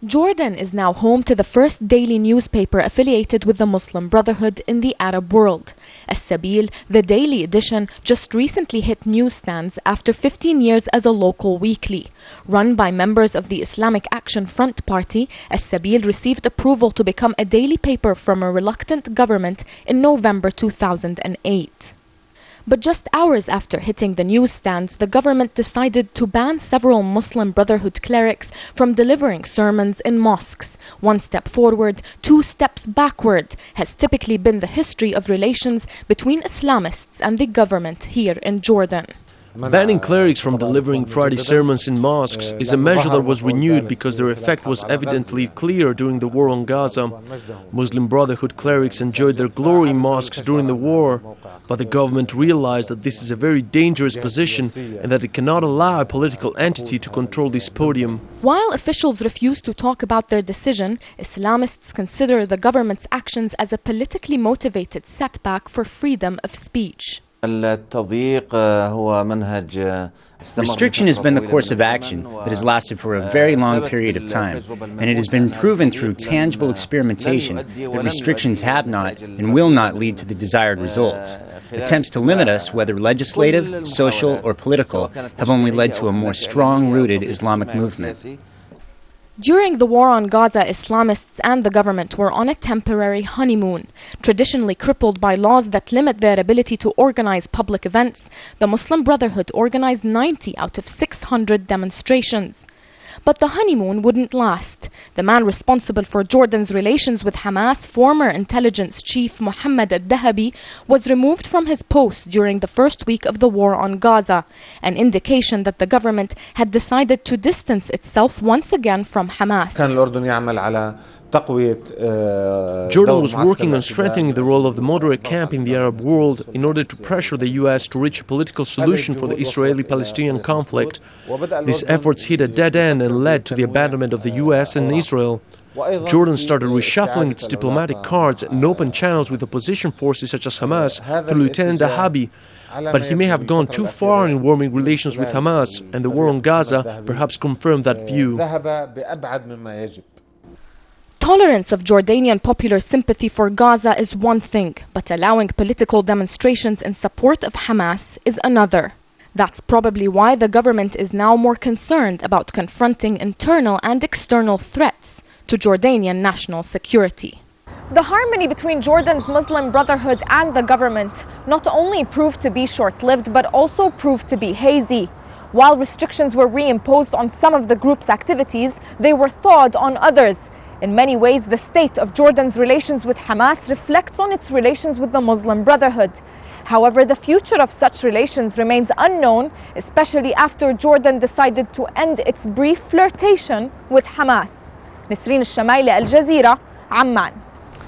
Jordan is now home to the first daily newspaper affiliated with the Muslim Brotherhood in the Arab world. As-Sabil, the daily edition, just recently hit newsstands after 15 years as a local weekly. Run by members of the Islamic Action Front Party, As-Sabil received approval to become a daily paper from a reluctant government in November 2008. But just hours after hitting the newsstands, the government decided to ban several Muslim Brotherhood clerics from delivering sermons in mosques. One step forward, two steps backward has typically been the history of relations between Islamists and the government here in Jordan. Banning clerics from delivering Friday sermons in mosques is a measure that was renewed because their effect was evidently clear during the war on Gaza. Muslim Brotherhood clerics enjoyed their glory in mosques during the war, but the government realized that this is a very dangerous position and that it cannot allow a political entity to control this podium. While officials refuse to talk about their decision, Islamists consider the government's actions as a politically motivated setback for freedom of speech. Restriction has been the course of action that has lasted for a very long period of time, and it has been proven through tangible experimentation that restrictions have not and will not lead to the desired results. Attempts to limit us, whether legislative, social, or political, have only led to a more strong-rooted Islamic movement. During the war on Gaza, Islamists and the government were on a temporary honeymoon. Traditionally crippled by laws that limit their ability to organize public events, the Muslim Brotherhood organized 90 out of 600 demonstrations. But the honeymoon wouldn't last. The man responsible for Jordan's relations with Hamas, former intelligence chief Mohammed al-Dahabi, was removed from his post during the first week of the war on Gaza, an indication that the government had decided to distance itself once again from Hamas. Jordan was working on strengthening the role of the moderate camp in the Arab world in order to pressure the US to reach a political solution for the Israeli-Palestinian conflict. These efforts hit a dead end and led to the abandonment of the US and Israel. Jordan started reshuffling its diplomatic cards and opened channels with opposition forces such as Hamas through Lieutenant Dahabi. But he may have gone too far in warming relations with Hamas, and the war on Gaza perhaps confirmed that view. Tolerance of Jordanian popular sympathy for Gaza is one thing, but allowing political demonstrations in support of Hamas is another. That's probably why the government is now more concerned about confronting internal and external threats to Jordanian national security. The harmony between Jordan's Muslim Brotherhood and the government not only proved to be short-lived, but also proved to be hazy. While restrictions were reimposed on some of the group's activities, they were thawed on others. In many ways, the state of Jordan's relations with Hamas reflects on its relations with the Muslim Brotherhood. However, the future of such relations remains unknown, especially after Jordan decided to end its brief flirtation with Hamas. Nisreen, el-Shamayleh, Al Jazeera, Amman.